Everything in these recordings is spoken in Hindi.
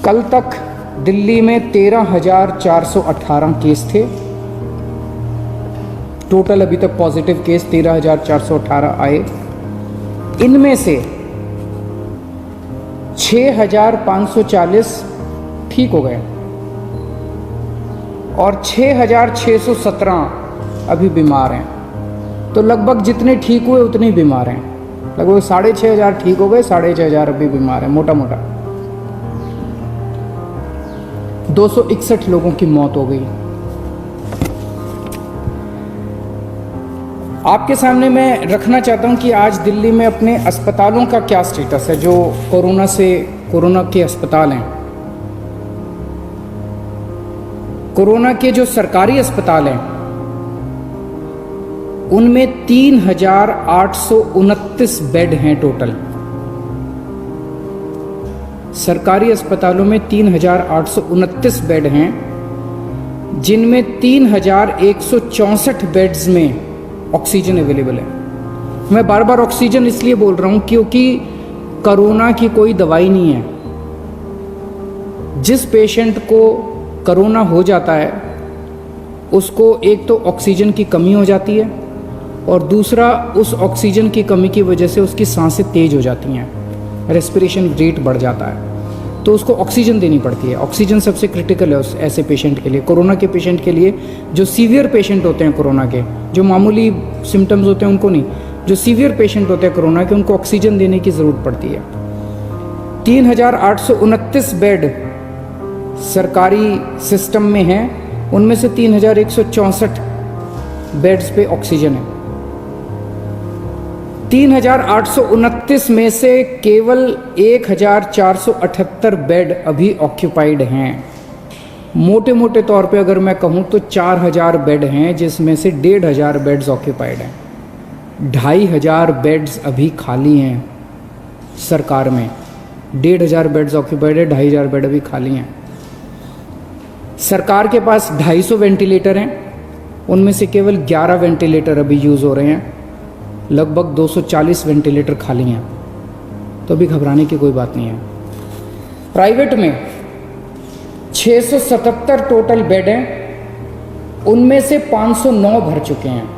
कल तक दिल्ली में 13,418 केस थे। टोटल अभी तक पॉजिटिव केस 13,418 आए। इनमें से 6,540 ठीक हो गए और 6,617 अभी बीमार हैं। तो लगभग जितने ठीक हुए उतने ही बीमार हैं। लगभग 6,500 ठीक हो गए, 6,500 अभी बीमार हैं। मोटा मोटा 261 लोगों की मौत हो गई। आपके सामने मैं रखना चाहता हूं कि आज दिल्ली में अपने अस्पतालों का क्या स्टेटस है, जो कोरोना के अस्पताल हैं। कोरोना के जो सरकारी अस्पताल हैं उनमें 3,829 बेड हैं टोटल। सरकारी अस्पतालों में 3,829 बेड हैं, जिनमें 3,164 बेड्स में ऑक्सीजन अवेलेबल है। मैं बार बार ऑक्सीजन इसलिए बोल रहा हूं क्योंकि कोरोना की कोई दवाई नहीं है। जिस पेशेंट को कोरोना हो जाता है उसको एक तो ऑक्सीजन की कमी हो जाती है और दूसरा उस ऑक्सीजन की कमी की वजह से उसकी सांसें तेज हो जाती हैं, रेस्पिरेशन रेट बढ़ जाता है, तो उसको ऑक्सीजन देनी पड़ती है। ऑक्सीजन सबसे क्रिटिकल है उस ऐसे पेशेंट के लिए, कोरोना के पेशेंट के लिए। जो सीवियर पेशेंट होते हैं कोरोना के, जो मामूली सिम्टम्स होते हैं उनको नहीं, जो सीवियर पेशेंट होते हैं कोरोना के, उनको ऑक्सीजन देने की ज़रूरत पड़ती है। 3,829 बेड सरकारी सिस्टम में हैं, उनमें से 3,164 बेड्स पे ऑक्सीजन है। 3,829 में से केवल 1,478 बेड अभी ऑक्यूपाइड हैं। मोटे मोटे तौर पे अगर मैं कहूँ तो 4,000 बेड हैं, जिसमें से 1,500 बेड्स ऑक्यूपाइड हैं। 2,500 बेड्स अभी खाली हैं सरकार में। 1,500 बेड्स ऑक्यूपाइड है, 2,500 बेड अभी खाली हैं। सरकार के पास 250 वेंटिलेटर हैं, उनमें से केवल 11 वेंटिलेटर अभी यूज़ हो रहे हैं। लगभग 240 वेंटिलेटर खाली हैं, तो अभी घबराने की कोई बात नहीं है। प्राइवेट में 677 टोटल बेड हैं, उनमें से 509 भर चुके हैं।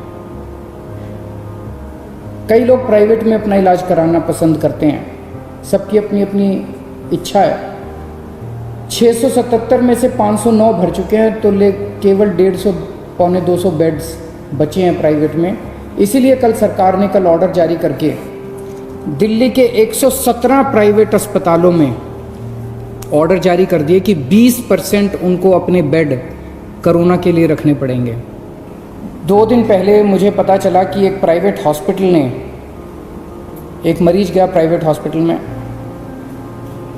कई लोग प्राइवेट में अपना इलाज कराना पसंद करते हैं, सबकी अपनी अपनी इच्छा है। 677 में से 509 भर चुके हैं, तो केवल 150 पौने 200 बेड्स बचे हैं प्राइवेट में। इसीलिए कल सरकार ने ऑर्डर जारी करके दिल्ली के 117 प्राइवेट अस्पतालों में ऑर्डर जारी कर दिए कि 20% उनको अपने बेड कोरोना के लिए रखने पड़ेंगे। 2 दिन पहले मुझे पता चला कि एक प्राइवेट हॉस्पिटल ने, एक मरीज गया प्राइवेट हॉस्पिटल में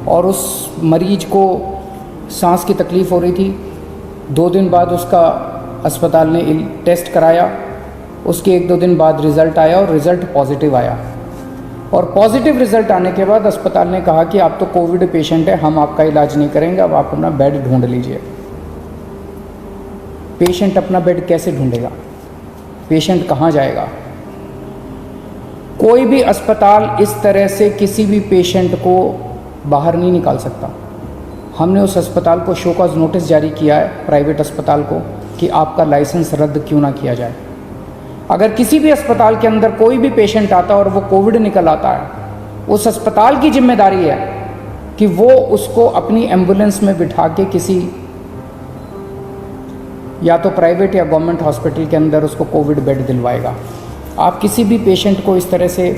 और उस मरीज को सांस की तकलीफ़ हो रही थी। 2 दिन बाद उसका अस्पताल ने टेस्ट कराया, उसके 1-2 दिन बाद रिज़ल्ट आया और रिज़ल्ट पॉजिटिव आया। और पॉजिटिव रिज़ल्ट आने के बाद अस्पताल ने कहा कि आप तो कोविड पेशेंट है, हम आपका इलाज नहीं करेंगे, अब आप अपना बेड ढूंढ लीजिए। पेशेंट अपना बेड कैसे ढूंढेगा? पेशेंट कहाँ जाएगा? कोई भी अस्पताल इस तरह से किसी भी पेशेंट को बाहर नहीं निकाल सकता। हमने उस अस्पताल को शो कॉज नोटिस जारी किया है, प्राइवेट अस्पताल को, कि आपका लाइसेंस रद्द क्यों ना किया जाए। अगर किसी भी अस्पताल के अंदर कोई भी पेशेंट आता है और वो कोविड निकल आता है, उस अस्पताल की जिम्मेदारी है कि वो उसको अपनी एम्बुलेंस में बिठा के किसी या तो प्राइवेट या गवर्नमेंट हॉस्पिटल के अंदर उसको कोविड बेड दिलवाएगा। आप किसी भी पेशेंट को इस तरह से